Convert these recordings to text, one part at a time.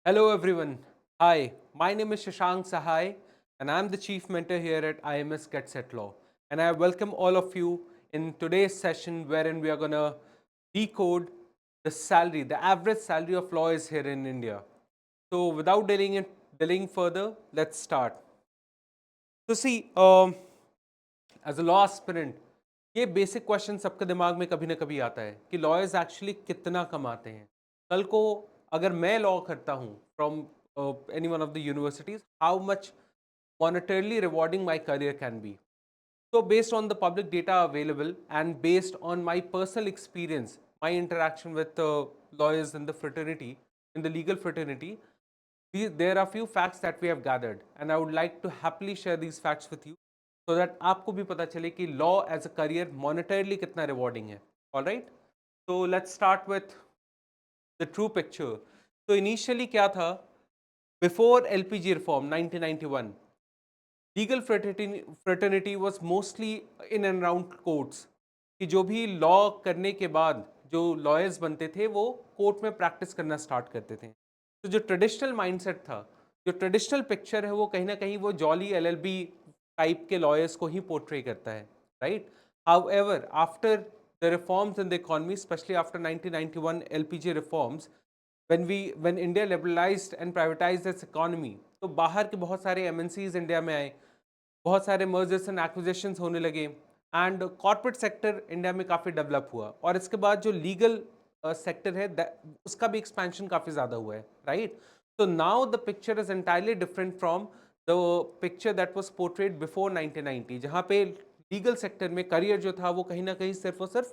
Hello everyone. Hi, my name is Shashank Sahai and I'm the Chief Mentor here at IMS Get Set Law. And I welcome all of you in today's session wherein we are going to decode the average salary of lawyers here in India. So without delaying further, let's start. So see, as a law aspirant ये basic question सबके दिमाग में कभी ना कभी आता है कि लॉयर्स एक्चुअली कितना कमाते हैं। कल को अगर मैं लॉ करता हूँ from any one of the universities, how much monetarily rewarding my career can be. So based on the public data available and based on my personal experience, my interaction with lawyers in the fraternity, in the legal fraternity, there are few facts that we have gathered and I would like to happily share these facts with you so that आपको भी पता चले कि law as a career monetarily कितना rewarding है. All right? So let's start with the true picture. So initially क्या था? Before LPG reform 1991, legal fraternity was mostly in and around courts कि जो भी लॉ करने के बाद जो लॉयर्स बनते थे वो कोर्ट में प्रैक्टिस करना स्टार्ट करते थे। तो जो ट्रेडिशनल माइंडसेट था, जो ट्रेडिशनल पिक्चर है, वो कहीं ना कहीं वो जॉली एलएलबी टाइप के लॉयर्स को ही पोर्ट्रे करता है, right. How ever after the reforms in the economy, specially after 1991 LPG reforms, when India liberalized and privatized its economy, तो बाहर के बहुत सारे एमएनसीज इंडिया में आए, बहुत सारे मर्जर्स एंड एक्विजिशंस होने लगे एंड कॉर्पोरेट सेक्टर इंडिया में काफ़ी डेवलप हुआ। और इसके बाद जो लीगल सेक्टर है उसका भी एक्सपेंशन काफ़ी ज़्यादा हुआ है, राइट। तो now the picture is entirely different from the picture that was portrayed before 1990, जहाँ पे लीगल सेक्टर में करियर जो था वो कहीं ना कहीं सिर्फ और सिर्फ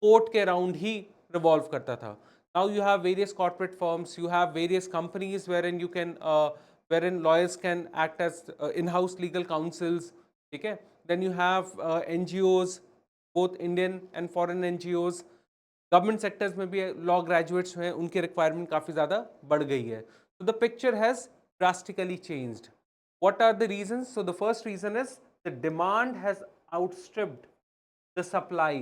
कोर्ट के अराउंड ही रिवॉल्व करता था। Now you have various corporate firms, you have various companies wherein lawyers can act as in-house legal counsels, ठीक है। Then you have NGOs, both Indian and foreign NGOs. Government sectors में भी law graduates हैं, उनकी requirement काफ़ी ज़्यादा बढ़ गई है। तो the picture has drastically changed. What are the reasons? So the first reason is the demand has outstripped the supply.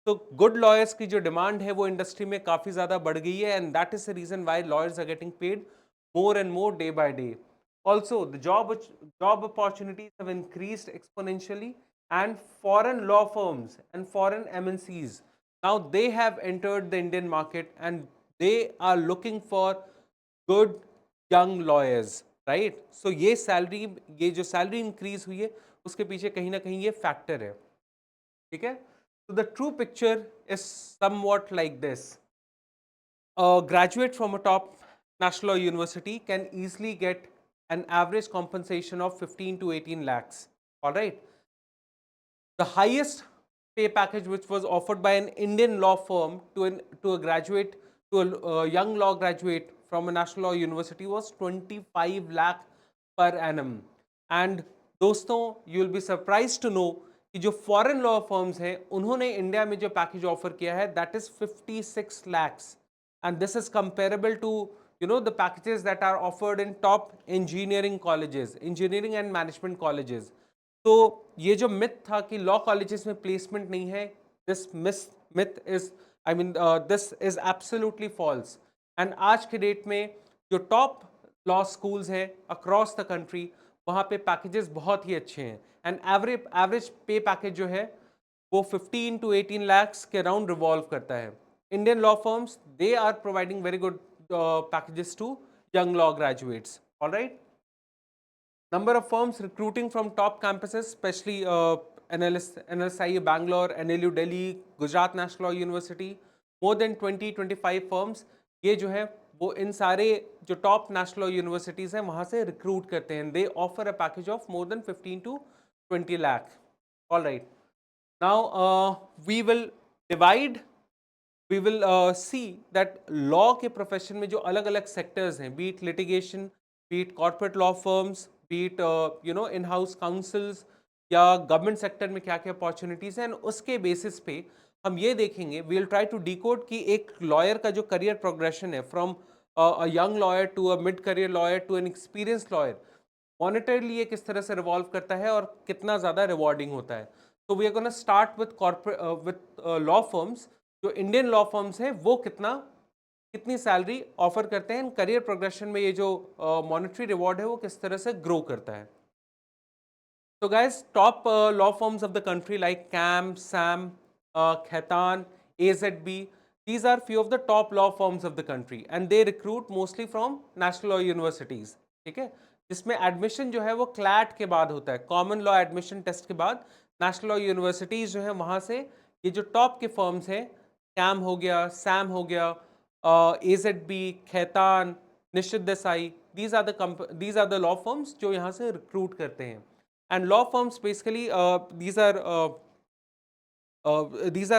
तो गुड लॉयर्स की जो डिमांड है वो इंडस्ट्री में काफ़ी ज़्यादा बढ़ गई है and that is the reason why lawyers are getting paid more and more day by day. Also, the job opportunities have increased exponentially, and foreign law firms and foreign MNCs, now they have entered the Indian market and they are looking for good young lawyers, right? So ये जो salary increase हुई है उसके पीछे कहीं ना कहीं ये फैक्टर है, ठीक है। So the true picture is somewhat like this. A graduate from a top national university can easily get an average compensation of 15 to 18 lakhs. All right. The highest pay package which was offered by an Indian law firm to a graduate, to a young law graduate from a national law university was 25 lakh per annum. And दोस्तों, you will be surprised to know कि जो foreign law firms हैं उन्होंने India में जो package offer किया है that is 56 lakhs, and this is comparable to the packages that are offered in top engineering colleges, engineering and management colleges. तो ये जो मिथ था कि लॉ कॉलेजेस में प्लेसमेंट नहीं है, this myth is, I mean this is absolutely false. And आज के डेट में जो टॉप लॉ स्कूल्स हैं अक्रॉस द कंट्री, वहाँ पे पैकेजेस बहुत ही अच्छे हैं एंड एवरेज पे पैकेज जो है वो 15 to 18 lakhs के अराउंड रिवॉल्व करता है। Indian law firms, they are providing very good packages to young law graduates. All right. Number of firms recruiting from top campuses, especially NLSI Bangalore, NLU Delhi, Gujarat National Law University, more than 20-25 firms, ये जो है वो इन सारे जो top national universities हैं वहाँ से recruit करते हैं। दे offer a package of more than 15 to 20 lakh. All right. Now we will divide, we will see that law के प्रोफेशन में जो अलग अलग सेक्टर्स हैं, be it litigation, be it corporate law firms, be it in house counsels या government sector में क्या क्या अपॉर्चुनिटीज़ हैं, उसके बेसिस पे हम ये देखेंगे, we will try to decode कि एक लॉयर का जो करियर प्रोग्रेशन है from a young lawyer to a mid career lawyer to an experience lawyer, monetarily ये किस तरह से रिवॉल्व करता है और कितना ज़्यादा रिवॉर्डिंग होता है। तो we are gonna start with corporate with law firms. जो इंडियन लॉ फर्म्स हैं वो कितना कितनी सैलरी ऑफर करते हैं, करियर प्रोग्रेशन में ये जो मॉनेटरी रिवॉर्ड है वो किस तरह से ग्रो करता है. So guys, top law firms of the country like CAM, SAM, Khaitan, AZB, these are few of the top law firms of the country and they recruit mostly from national law universities. ठीक है, जिसमें admission जो है वो CLAT के बाद होता है, कॉमन लॉ एडमिशन टेस्ट के बाद नेशनल लॉ यूनिवर्सिटीज जो है वहाँ से ये जो टॉप के फर्म्स हैं, कैम हो गया, सैम हो गया, AZB, खैतान, निश्चित Desai, these are the law firms जो यहाँ से रिक्रूट करते हैं. And law firms basically these are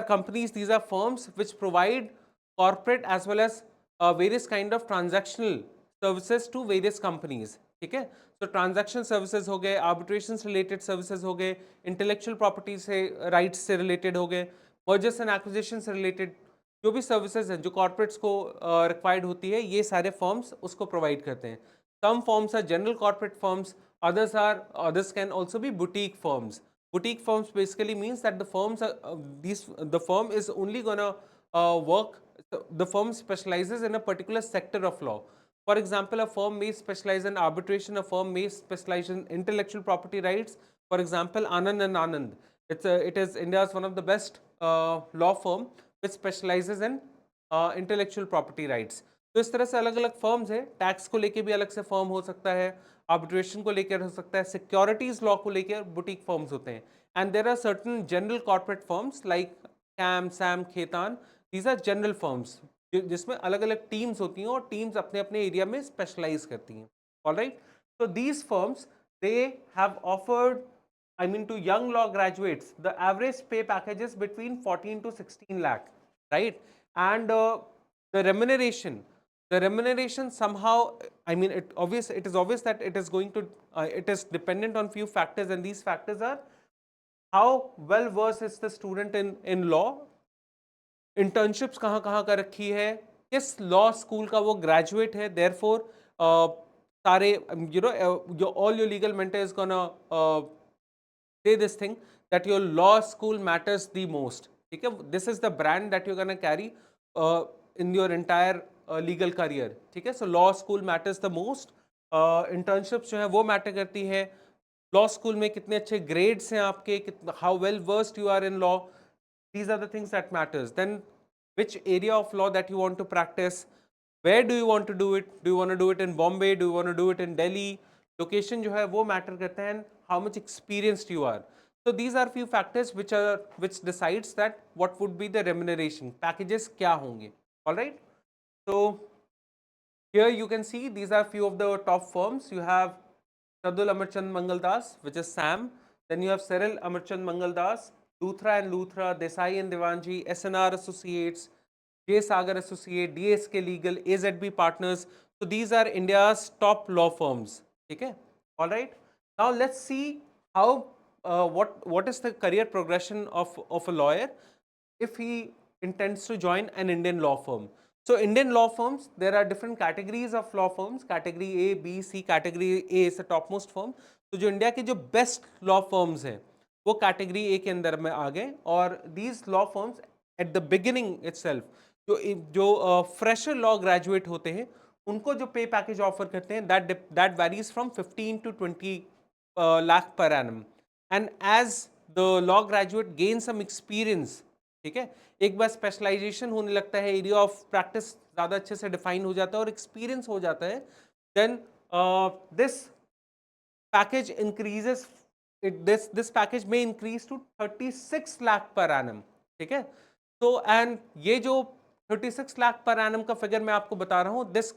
companies, these are firms which provide corporate as well as various kind of transactional services to various companies. ठीक है, तो transaction services हो गए, आर्बिट्रेशन से रिलेटेड सर्विसेज हो गए, इंटेलेक्चुअल प्रॉपर्टी से rights से रिलेटेड हो गए, मर्जर्स एंड एक्विजिशन से रिलेटेड जो भी सर्विसेज हैं जो कॉर्पोरेट्स को रिक्वायर्ड होती है, ये सारे फर्म्स उसको प्रोवाइड करते हैं. Some firms are general corporate firms, others can also be boutique firms. Boutique firms basically means that the firm is only gonna work. The firm specializes in a particular sector of law. For example, a firm may specialize in arbitration. A firm may specialize in intellectual property rights. For example, Anand and Anand. It is India's one of the best law firm which specializes in intellectual property rights. तो इस तरह से अलग अलग firms है. Tax को लेके भी अलग से फर्म हो सकता है, आर्बिट्रेशन को लेकर हो सकता है, सिक्योरिटीज लॉ को लेकर बुटीक फर्म्स होते हैं. And there are certain general corporate firms like CAM, SAM, Khaitan. These are general firms जिसमें अलग अलग टीम्स होती हैं और टीम्स अपने अपने एरिया में स्पेशलाइज करती हैं. Alright, so these firms, they have offered, I mean, to young law graduates, the average pay package is between 14 to 16 lakh, right? And the remuneration, somehow, I mean, it is obvious that it is going to it is dependent on few factors, and these factors are how well versed is the student in law, internships कहाँ कहाँ कर रखी है, किस law school का वो graduate है. Therefore सारे all your legal mentor is gonna say this thing that your law school matters the most. ठीक है, this is the brand that you're gonna carry in your entire legal career. ठीक है, so law school matters the most. Internships जो है वो matter करती है. Law school में कितने अच्छे ग्रेड्स हैं आपके, how well versed you are in law. These are the things that matters. Then which area of law that you want to practice, where do you want to do it, do you want to do it in Bombay, do you want to do it in Delhi, location जो है वो matter करते हैं, how much experienced you are. So these are few factors which decides that what would be the remuneration packages क्या होंगे. All right, so here you can see these are few of the top firms. You have Sadul Amarchand Mangaldas, which is SAM. Then you have Cyril Amarchand Mangaldas, Luthra and Luthra, Desai and Devanji, SNR Associates, J Sagar Associate, DSK Legal, AZB Partners. So these are India's top law firms. Okay, all right. Now let's see how what is the career progression of a lawyer if he intends to join an Indian law firm. So Indian law firms, there are different categories of law firms. Category A, B, C. Category A is the topmost firm. तो जो India के जो best law firms हैं वो category A के अंदर में आ गए. और these law firms at the beginning itself जो जो फ्रेशर लॉ ग्रेजुएट होते हैं उनको जो पे पैकेज ऑफर करते हैं that varies from 15 to 20 lakh per annum. And as the law graduate gain some experience, ठीक है, एक बार स्पेशलाइजेशन होने लगता है, एरिया ऑफ प्रैक्टिस ज़्यादा अच्छे से डिफाइन हो जाता है और एक्सपीरियंस हो जाता है, then this package increases, this package may increase to 36 lakh per annum. ठीक है, तो एंड ये जो 36 लाख पर एनम का फिगर मैं आपको बता रहा हूँ, this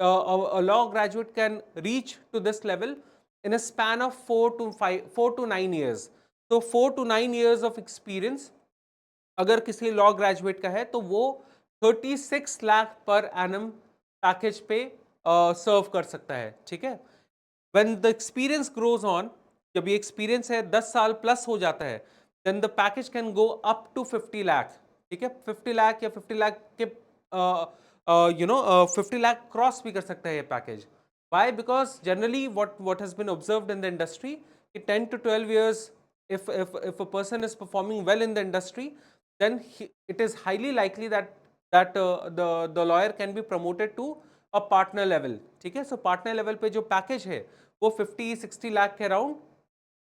law graduate can reach to this level in a span of 4 to 9 years. तो 4 to 9 years of experience अगर किसी लॉ ग्रेजुएट का है तो वो 36 लाख पर एनम पैकेज पे सर्व कर सकता है. ठीक है, when the experience grows on, जब ये एक्सपीरियंस है 10 साल प्लस हो जाता है, then the package can go up to 50 lakh. ठीक है, 50 लाख या 50 लाख के 50 लाख क्रॉस भी कर सकता है ये package. Why? Because generally what has been observed in the industry, 10 to 12 years, if a person is performing well in the industry, then it is highly likely that that the lawyer can be promoted to a partner level. ठीक है, so partner level पे जो package है वो 50-60 लाख के around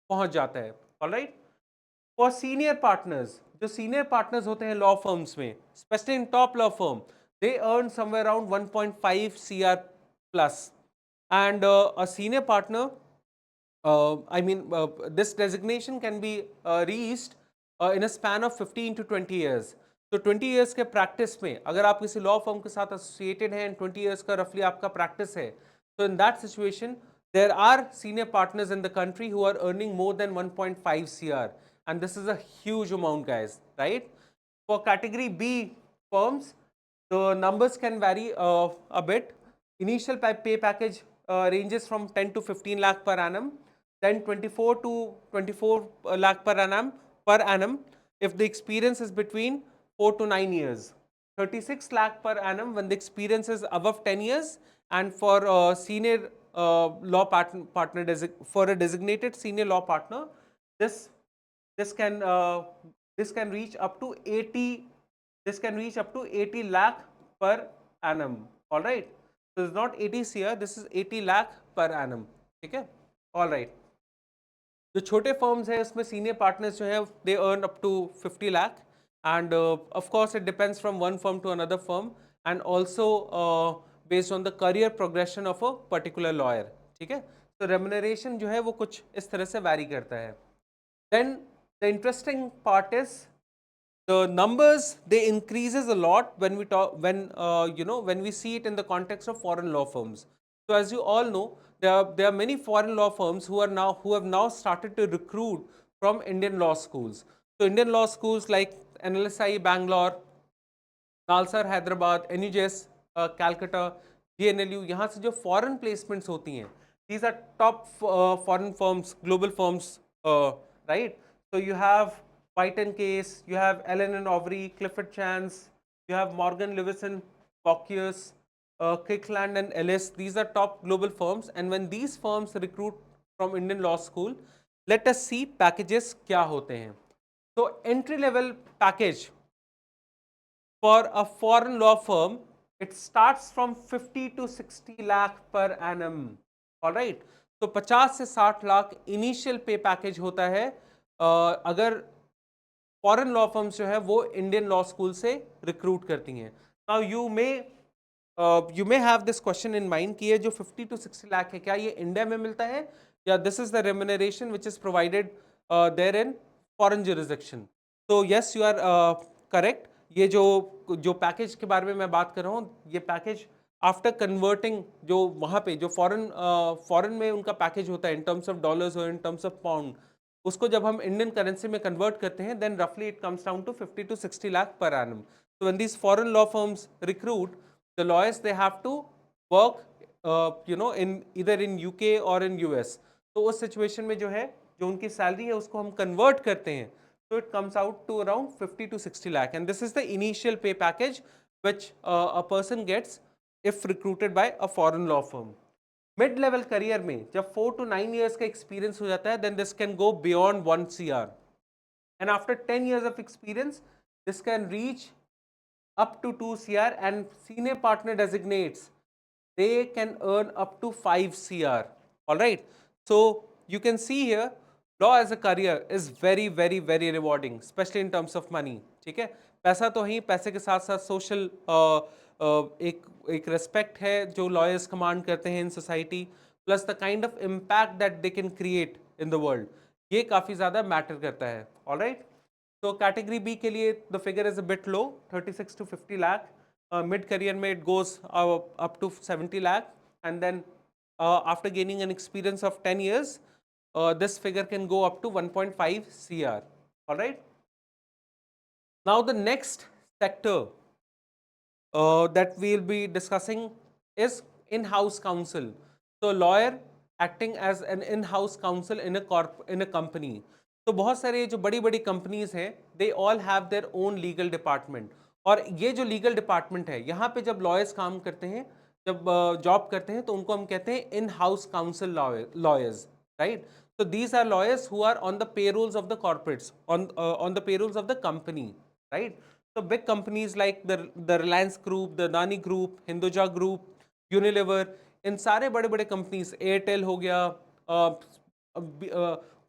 पहुंच जाता है. All right. For senior partners, जो senior partners होते हैं law firms में, especially in top law firm, they earn somewhere around 1.5 CR plus. And a senior partner, this designation can be reached in a span of 15 to 20 years. तो 20 years के practice में अगर आप किसी law firm के साथ associated हैं and 20 years का roughly आपका practice है, so in that situation there are senior partners in the country who are earning more than 1.5 CR, and this is a huge amount, guys, right? For category B firms, the numbers can vary a bit. Initial pay package ranges from 10 to 15 lakh per annum, then 24 to 24 lakh per annum if the experience is between 4 to 9 years, 36 lakh per annum when the experience is above 10 years, and for senior law partner for a designated senior law partner, this this can uh, this can reach up to 80 lakh per annum. All right, so it's not 80 CR, this is 80 lakh per annum. ठीक है, all right. जो छोटे firms हैं उसमें senior partners जो हैं they earn up to 50 lakh, and of course it depends from one firm to another firm, and also based on the career progression of a particular lawyer. ठीक है, तो remuneration जो है वो कुछ इस तरह से वैरी करता है. Then the interesting part is the numbers, they increases a lot when we talk when we see it in the context of foreign law firms. So as you all know, there are many foreign law firms who have now started to recruit from Indian law schools. So Indian law schools like NLSI Bangalore, NALSAR Hyderabad, NUJS Calcutta, GNLU, यहाँ से जो foreign placements होती हैं, these are top foreign firms, global firms, right? So you have White and Case, you have Allen and Overy, Clifford Chance, you have Morgan Lewison, Bockius, Kirkland and Ellis. These are top global firms, and when these firms recruit from Indian law school, let us see packages क्या होते हैं. So entry level package for a foreign law firm, it starts from 50 to 60 lakh per annum. All right. तो 50 से 60 lakh initial पे package होता है अगर foreign law firms जो है वो इंडियन लॉ स्कूल से रिक्रूट करती हैं. Now you may have this question in mind कि ये जो 50 टू 60 लाख है क्या ये इंडिया में मिलता है या this is the remuneration which is provided there in foreign jurisdiction. तो यस, यू आर करेक्ट. ये जो पैकेज के बारे में मैं बात कर रहा हूँ, ये पैकेज आफ्टर कन्वर्टिंग जो वहाँ पे जो फॉरेन में उनका पैकेज होता है इन टर्म्स ऑफ डॉलर्स और इन टर्म्स ऑफ पाउंड, उसको जब हम इंडियन करेंसी में कन्वर्ट करते हैं देन रफली it comes down to 50 to 60 lakh per annum. So when these foreign law firms recruit the lawyers, they have to work in either in UK or in US. तो उस situation में जो है जो उनकी सैलरी है उसको हम कन्वर्ट करते हैं, so it comes out to around 50 to 60 lakh, and this is the initial pay package which a person gets if recruited by a foreign law firm. Mid level career में जब 4 to 9 years का experience हो जाता है then this can go beyond 1 CR, and after 10 years of experience this can reach up to 2 CR, and senior partner designates they can earn up to 5 CR. All right, so you can see here law as a career is very very very rewarding, especially in terms of money. ठीक है, पैसा तो ही, पैसे के साथ साथ social एक respect है जो लॉयर्स कमांड करते हैं in society, plus the kind of impact that they can create in the world, ये काफ़ी ज़्यादा मैटर करता है. ऑलराइट, तो कैटेगरी बी के लिए the figure is a bit low, 36 to 50 lakh. Mid career में it goes up to 70 lakh, and then after gaining an experience of 10 years, this figure can go up to 1.5 CR. All right. Now the next sector that we'll be discussing is in-house counsel. So lawyer acting as an in-house counsel in a company. तो बहुत सारे जो बड़ी बड़ी companies हैं they all have their own legal department, और ये जो लीगल डिपार्टमेंट है यहाँ पे जब लॉयर्स काम करते हैं, जब जॉब करते हैं तो उनको हम कहते हैं in house council lawyers, right. So these are lawyers who are on the payrolls of the corporates, on the payrolls of the company, right. So big companies like the Reliance Group, the Adani Group, Hinduja Group, Unilever, इन सारे बड़े बड़े companies, Airtel हो गया,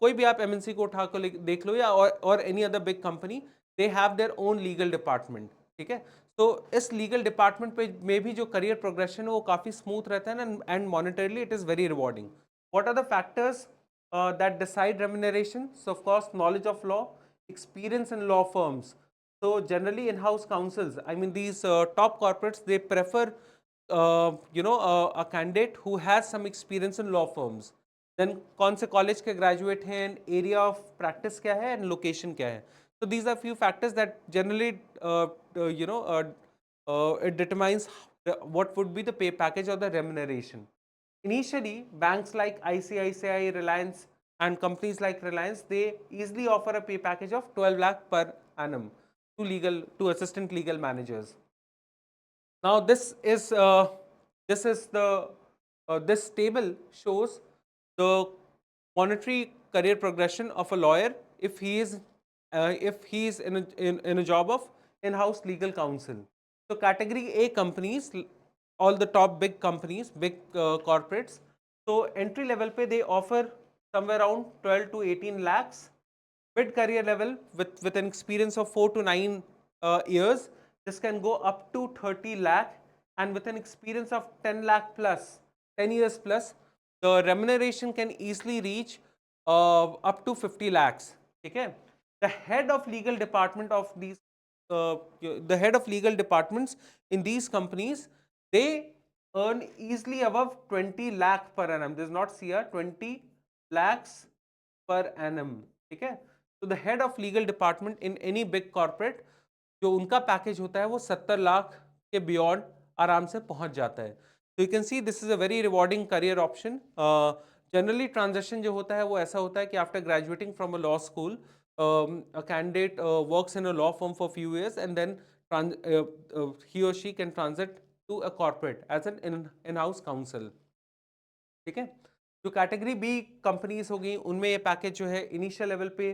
कोई भी आप MNC को उठा कर देख लो, या और any other big company, they have their own legal department. ठीक है. तो इस लीगल डिपार्टमेंट पे में भी जो करियर प्रोग्रेशन है वो काफ़ी स्मूथ रहता है ना, and monetarily it is very rewarding. What are the factors that decide remuneration? So of course, knowledge of law, experience in law firms. So generally in-house counsels, I mean these top corporates, they prefer a candidate who has some experience in law firms. Then कौन से college के graduate हैं, area of practice क्या है, and location क्या है. So these are few factors that generally it determines what would be the pay package or the remuneration. Initially, banks like ICICI, Reliance, and companies like Reliance, they easily offer a pay package of 12 lakh per annum to assistant legal managers. Now, this table shows the monetary career progression of a lawyer if he is in a job of in-house legal counsel. So, category A companies, all the top big companies, big corporates. So, entry level pay they offer somewhere around 12 to 18 lakhs. Mid career level with an experience of 4 to 9 years, this can go up to 30 lakh, and with an experience of 10 lakh plus, 10 years plus, the remuneration can easily reach up to 50 lakhs. Okay? The head of legal department of these the head of legal departments in these companies, they earn easily above 20 lakh per annum. This is not CR, 20 lakhs per annum. ठीक है. So the head of legal department in any big corporate, जो उनका package होता है वो 70 लाख के beyond आराम से पहुंच जाता है. तो you can see this is a very rewarding career option. Generally transaction जो होता है वो ऐसा होता है कि after graduating from a law school, a candidate works in a law firm for a few years, and then he or she can transit to a corporate as an in-house counsel. ठीक है. जो category B companies हो गई उनमें ये package जो है initial level पे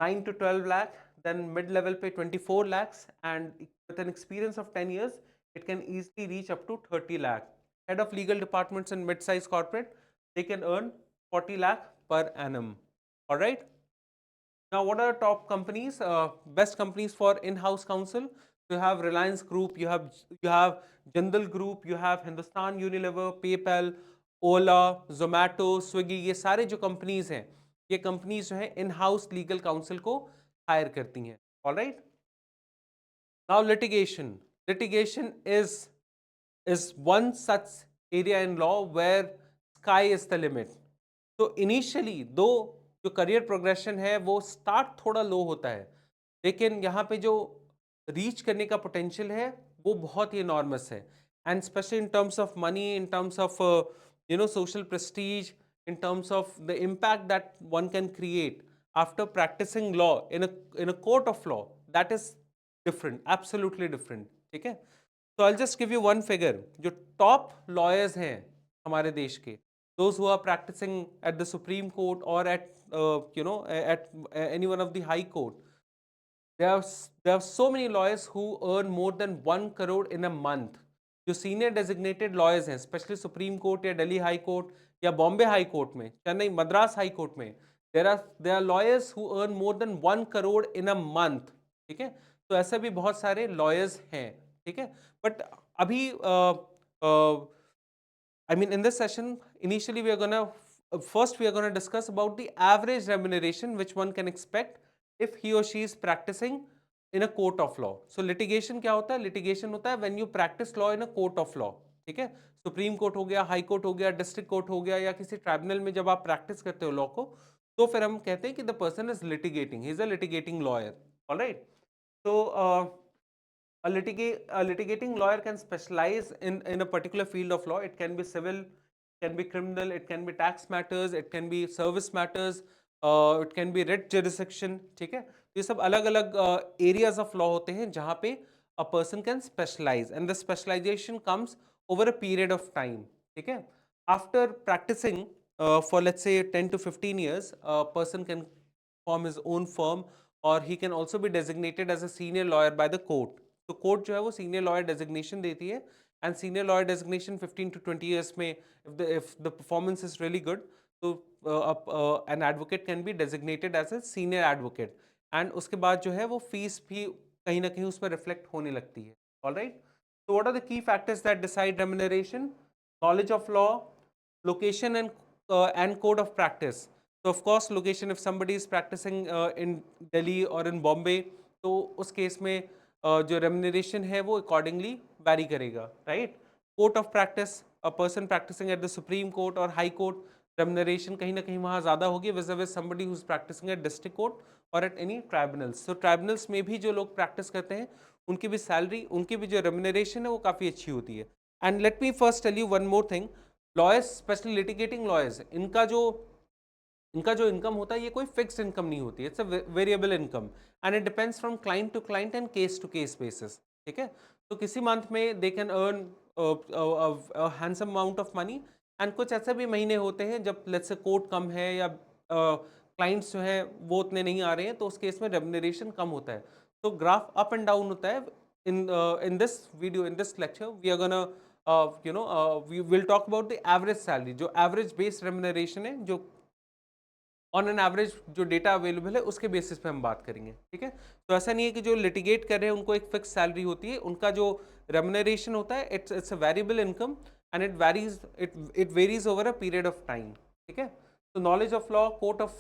9 to 12 lakh, then mid level pay 24 lakhs, and with an experience of 10 years, it can easily reach up to 30 lakh. Head of legal departments in mid-sized corporate, they can earn 40 lakh per annum. All right. Now, what are top companies, best companies for in-house counsel? You have Reliance Group, you have Jindal Group, you have Hindustan Unilever, PayPal, Ola, Zomato, Swiggy. ये सारे जो companies हैं, ये companies जो हैं in-house legal counsel को hire करती हैं. All right. Now, litigation. Litigation is one such area in law where sky is the limit. तो इनिशियली दो जो करियर प्रोग्रेशन है वो स्टार्ट थोड़ा लो होता है, लेकिन यहाँ पे जो रीच करने का पोटेंशियल है वो बहुत ही इनॉर्मस है. And specially in terms of money, in terms of social prestige, in terms of the impact that one can create after practicing law in a court of law, that is different, absolutely different. ठीक है. तो I just give you one figure. जो top lawyers हैं हमारे देश के, those who are practicing at the Supreme Court or at at any one of the High Court, there are so many lawyers who earn more than 1 crore in a month. जो senior designated lawyers हैं, specially supreme court या Delhi high court या Bombay high court में, Chennai Madras high court में, there are lawyers who earn more than 1 crore in a month. ठीक है. तो ऐसे भी बहुत सारे लॉयर्स हैं. ठीक है. बट अभी I mean, in this session, initially first we are gonna discuss about the average remuneration which one can expect if he or she is practicing in a court of law. So litigation क्या होता है? Litigation होता है when you practice law in a court of law. ठीक है. Supreme court हो गया, high court हो गया, डिस्ट्रिक्ट कोर्ट हो गया, या किसी ट्राइब्यूनल में जब आप प्रैक्टिस करते हो लॉ को, तो फिर हम कहते हैं कि the person is litigating, he is a litigating lawyer. Alright. तो a litigating lawyer can specialize in a particular field of law. It can be civil, it can be criminal, it can be tax matters, it can be service matters, it can be writ jurisdiction. ठीक है. ये सब अलग अलग areas of law होते हैं जहाँ पे a person can specialize, and the specialization comes over a period of time. ठीक है. After practicing for let's say 10 to 15 years, a person can form his own firm, और he can also be designated as a senior lawyer by the court. तो court जो है वो senior lawyer designation देती है, and senior lawyer designation 15 to 20 years में if the performance is really good, तो an advocate can be designated as a senior advocate, and उसके बाद जो है वो फीस भी कहीं ना कहीं उस पर रिफ्लेक्ट होने लगती है। Alright, so what are the key factors that decide remuneration? Knowledge of law, location and code of practice. So of course location, if somebody is practicing in Delhi or in Bombay, तो उस case में जो remuneration है वो accordingly vary करेगा, right? Court of practice, a person practicing at the Supreme Court or High Court, remuneration कहीं ना कहीं वहाँ ज़्यादा होगी vis-a-vis somebody who is practicing at district court or at any tribunals. So tribunals में भी जो लोग practice करते हैं उनकी भी salary, उनकी भी जो remuneration है वो काफ़ी अच्छी होती है। And let me first tell you one more thing, lawyers, especially litigating lawyers, इनका जो इनकम होता है ये कोई फिक्स्ड इनकम नहीं होती, it's a variable income, and it depends from client to client and case to case basis. ठीक है, तो किसी मंथ में they can earn handsome amount of money, and कुछ ऐसे भी महीने होते हैं जब लेट्स से कोर्ट कम है या क्लाइंट्स जो हैं वो उतने नहीं आ रहे हैं, तो उस केस में रेम्यूनरेशन कम होता है। तो ग्राफ अप एंड डाउन होता है। In this video, in this lecture we are gonna we will talk about the average salary, जो एवरेज बेस रेम्यूनरेशन है, जो ऑन एन एवरेज जो डेटा अवेलेबल है उसके बेसिस पे हम बात करेंगे। ठीक है, तो ऐसा नहीं है कि जो लिटिगेट कर रहे हैं उनको एक फिक्स सैलरी होती है, उनका जो रेम्यूनरेशन होता है it's a variable income, and it varies over a period of time. ठीक है, तो knowledge of law, court of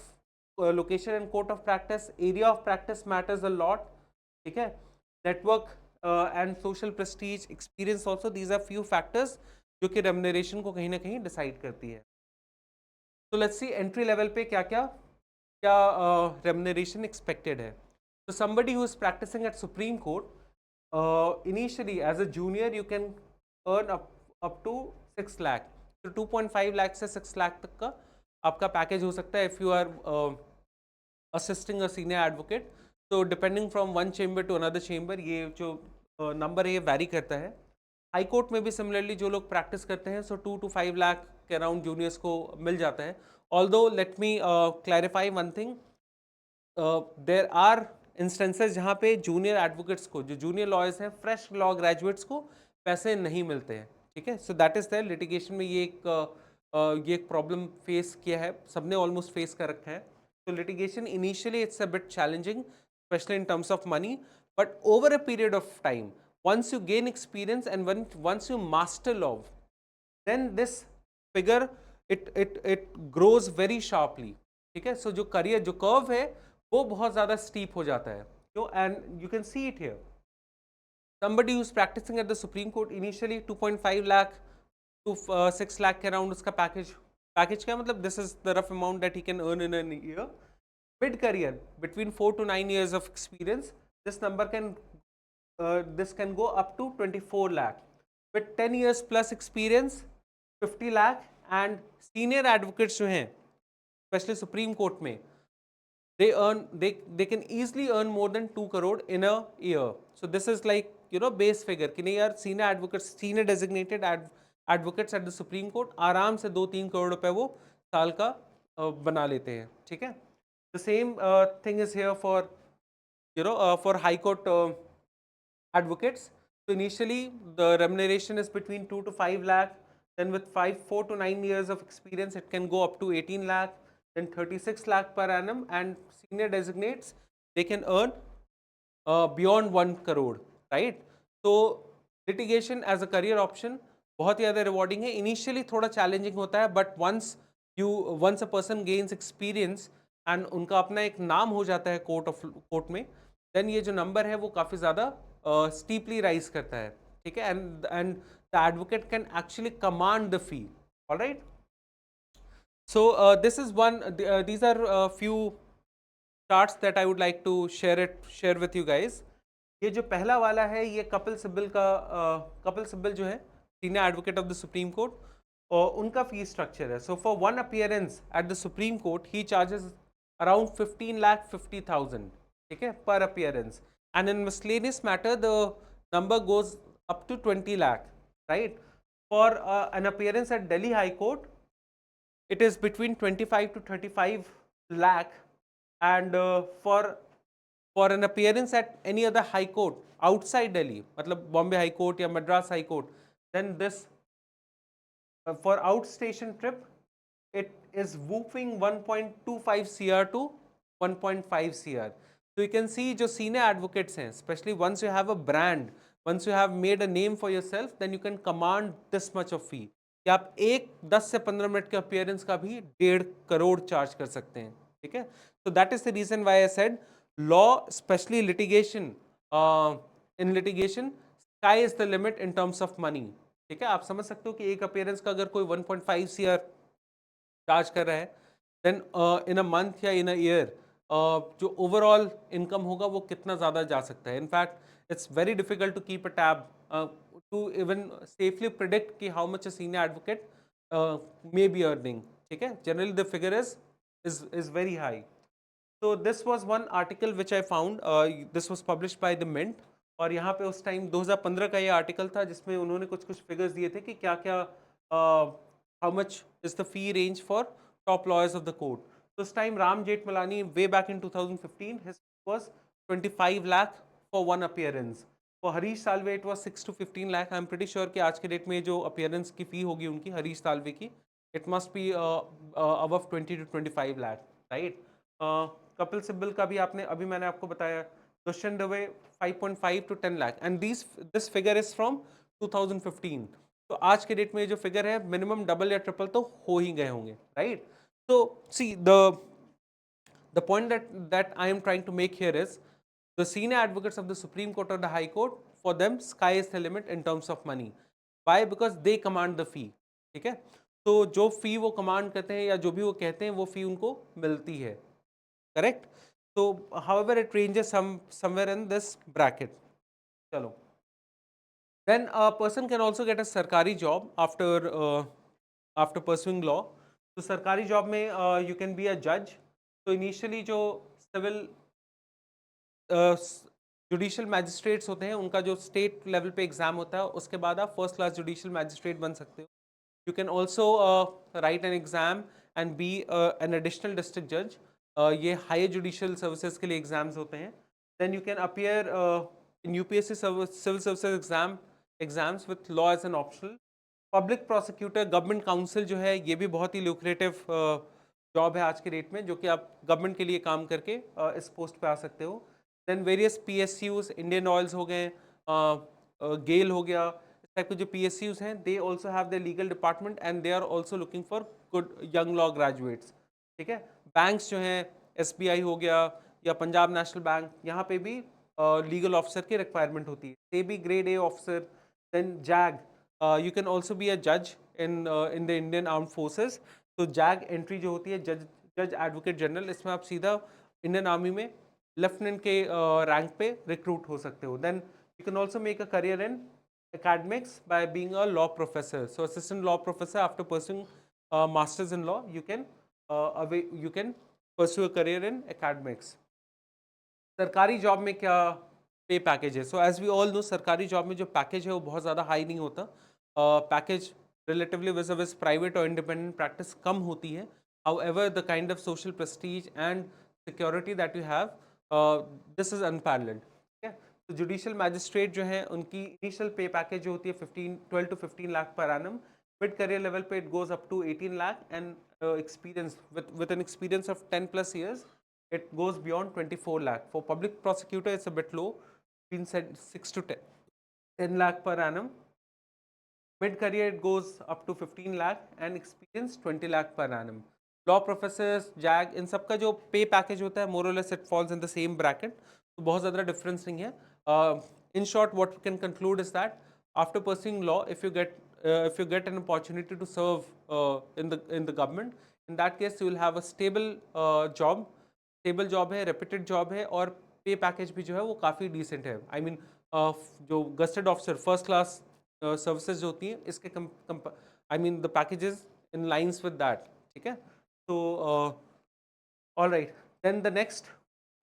location and court of practice, area of practice matters a lot. ठीक है, network and social prestige, experience also, these are few factors जो कि remuneration को कहीं ना कहीं डिसाइड करती है। तो लेट्स सी एंट्री लेवल पे क्या क्या क्या रेम्यूनरेशन एक्सपेक्टेड है। तो somebody who is practicing at Supreme Court, initially as a junior you can earn up to 6 lakh, तो 2.5 lakh से 6 lakh तक का आपका पैकेज हो सकता है if you are assisting a senior advocate। तो depending from one chamber to another chamber ये जो नंबर है ये वैरी करता है। हाई कोर्ट में भी सिमिलरली जो लोग प्रैक्टिस करते हैं, सो 2 to 5 लाख के अराउंड जूनियर्स को मिल जाता है। Although let me clarify one thing, there are instances जहाँ पे जूनियर एडवोकेट्स को, जो जूनियर लॉयर्स हैं, फ्रेश लॉ ग्रेजुएट्स को पैसे नहीं मिलते हैं। ठीक है, so that is there litigation में ये एक प्रॉब्लम फेस किया है, सबने ऑलमोस्ट फेस कर रखा है। तो litigation initially it's a bit challenging, especially in terms of money, but over a period of time, once you gain experience and once you master law, then this figure it grows very sharply। ठीक है, सो जो career जो curve है वो बहुत ज़्यादा steep हो जाता है। तो and you can see it here, somebody who's practicing at the Supreme Court initially 2.5 lakh to 6 lakh के अराउंड उसका पैकेज क्या मतलब, this is the rough amount that he can earn in an year. Mid career, between 4 to 9 years of experience, this number can go up to 24 lakh. With 10 years plus experience, 50 lakh, and senior advocates जो हैं, especially Supreme Court में, they can easily earn more than 2 crore in a year. So this is like base figure कि नहीं यार, senior advocates, senior designated advocates at the Supreme Court आराम से 2-3 करोड़ रुपए वो साल का बना लेते हैं। ठीक है, the same thing is here for for high court advocates. So initially the remuneration is between 2 to 5 lakh, then with 4 to 9 years of experience it can go up to 18 lakh, then 36 lakh per annum, and senior designates they can earn beyond 1 crore, right? So litigation as a career option बहुत ज़्यादा rewarding है, initially थोड़ा challenging होता है, but once a person gains experience and उनका अपना एक नाम हो जाता है कोर्ट में, देन ये जो नंबर है वो काफ़ी ज़्यादा स्टीपली राइज करता है। ठीक है, and the advocate can actually command the fee. Alright, so this is one, these are few charts that I would like to share with you guys. ये जो पहला वाला है ये कपिल सिब्बल जो है senior advocate of the supreme court, और उनका फी स्ट्रक्चर है। So for one appearance at the supreme court he charges around 15,50,000, ठीक है, per appearance, and in miscellaneous matter the number goes up to 20 lakh, right? For an appearance at Delhi high court it is between 25 to 35 lakh, and for for an appearance at any other high court outside Delhi, मतलब Bombay High Court या Madras High Court, then this for outstation trip it is whooping 1.25 CR to 1.5 CR. So you can see जो senior advocates हैं, especially once you have a brand, once you have made a name for yourself, then you can command this much of fee कि आप एक 10 से 15 minute के appearance का भी 1.5 crore charge कर सकते हैं, ठीक है. So that is the reason why I said law, especially litigation, in litigation, sky is the limit in terms of money. ठीक है, आप समझ सकते हो कि एक अपीयरेंस का अगर कोई 1.5 CR चार्ज कर रहा है, देन इन अ मंथ या इन अ ईयर जो ओवरऑल इनकम होगा वो कितना ज़्यादा जा सकता है. In fact it's very difficult to keep a tab to even safely predict कि how much a senior advocate may be earning. ठीक है, generally the figure is very high. So this was one article which I found. This was published by the Mint. और यहाँ पे उस time 2015 का ये article था जिसमें उन्होंने कुछ कुछ फिगर्स दिए थे कि क्या क्या how much is the fee range for top lawyers of the court. तो उस time Ram Jethmalani way back in 2015 his was 25 lakh for one appearance. For Harish Salve it was 6 to 15 lakh. I'm pretty sure कि आज के डेट में जो appearance की फी होगी उनकी हरीश साल्वे की it must be above 20 to 25 lakh, right? Kapil Sibal का भी आपने अभी मैंने आपको बताया. Dushyant Dave 5.5 to 10 lakh and this figure is from 2015. तो आज के डेट में जो फिगर है मिनिमम डबल या ट्रिपल तो हो ही गए होंगे, राइट. तो सी the point that I am trying to make here is the senior advocates of the Supreme Court or the High Court, for them sky is the limit in terms of money. Why? Because they command the fee. ठीक है, तो जो फी वो command करते हैं या जो भी वो कहते हैं वो फी उनको मिलती है, correct. So however it ranges somewhere in this bracket. चलो, then a person can also get a सरकारी job after pursuing law. तो सरकारी job में you can be a judge. तो initially जो civil जुडिशियल मैजिस्ट्रेट्स होते हैं उनका जो स्टेट लेवल पे एग्जाम होता है उसके बाद आप फर्स्ट क्लास जुडिशियल मैजिस्ट्रेट बन सकते हो. You can also write an exam and be an additional district जज. ये हायर जुडिशियल सर्विसेज के लिए एग्जाम्स होते हैं. Then you can appear in UPSC civil services exams with law as an optional. Public prosecutor, government counsel जो है ये भी बहुत ही ल्यूक्रेटिव जॉब है आज के डेट में, जो कि आप गवर्नमेंट के लिए काम करके इस पोस्ट पे आ सकते हो. Then various PSUs, Indian Oils हो गए, गेल हो गया, इस टाइप के जो PSUs हैं they also have the legal department and they are also looking for good young law graduates. ठीक है, बैंक्स जो हैं SBI हो गया या पंजाब नेशनल बैंक, यहाँ पे भी लीगल ऑफिसर की रिक्वायरमेंट होती है. दे भी grade A officer. Then JAG, you can also be a जज in the Indian armed forces. तो जैग एंट्री जो होती है जज एडवोकेट जनरल, इसमें आप सीधा इंडियन आर्मी में लेफ्टिनेंट के रैंक पे रिक्रूट हो सकते हो. Then you can also make a career in academics by being a law professor. So assistant law professor, after pursuing masters in law, you can pursue a career in academics. सरकारी job में क्या pay package है? So as we all know सरकारी job में जो package है वो बहुत ज़्यादा हाई नहीं होता. पैकेज रिलेटिवली विज़ प्राइवेट और इंडिपेंडेंट प्रैक्टिस कम होती है. However the kind of social Prestige and security that you have, this is unparalleled. ठीक है, तो जुडिशियल मैजिस्ट्रेट जो है उनकी इनिशियल पे पैकेज जो होती है 12 to 15 लाख पर एनम. मिड करियर लेवल पे it goes up to 18 lakh and experience with an experience of 10 plus years it goes beyond 24 lakh. For public prosecutor it's a bit low, between 6 to 10 lakh per annum. Mid career it goes up to 15 lakh and experience 20 lakh per annum. Law professors, JAG, इन सब का जो pay package होता है more और less it falls in the same bracket. तो बहुत ज़्यादा डिफरेंस नहीं है. In short what we can conclude is that after pursuing law, if you get an opportunity to serve in the government, in that case you will have a stable job. Stable job है, reputed job है और पे package भी जो है वो काफ़ी decent है. आई मीन जो gazetted officer first class services जो होती हैं इसके I mean the packages in lines with that. ठीक है, तो all right. Then the next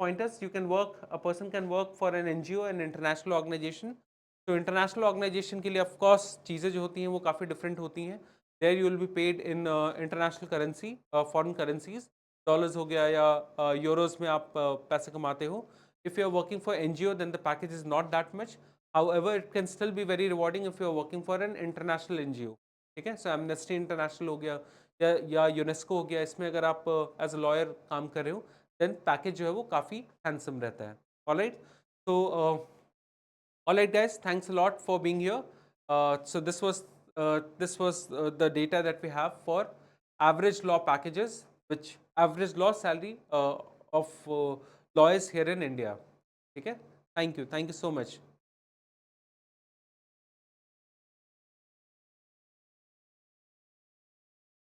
pointers, you can work, a person can work for an NGO, an international organisation. तो international organisation के लिए ऑफकोर्स चीज़ें जो होती हैं वो काफ़ी डिफरेंट होती हैं. There you will be paid in international currency, foreign currencies. Dollars हो गया या यूरोस में आप पैसे कमाते हो. If you're working for NGO, then the package is not that much. However, it can still be very rewarding if you're working for an international NGO. ठीक है, सो एमनेस्टी इंटरनेशनल हो गया या यूनेस्को हो गया, इसमें अगर आप एज अ लॉयर काम कर रहे हो, देन पैकेज जो है वो काफ़ी हैंडसम रहता है. Alright, so all right, guys, thanks a lot for being here. So this was the data that we have for average law packages, which average law salary of lawyers here in India. Okay, thank you so much.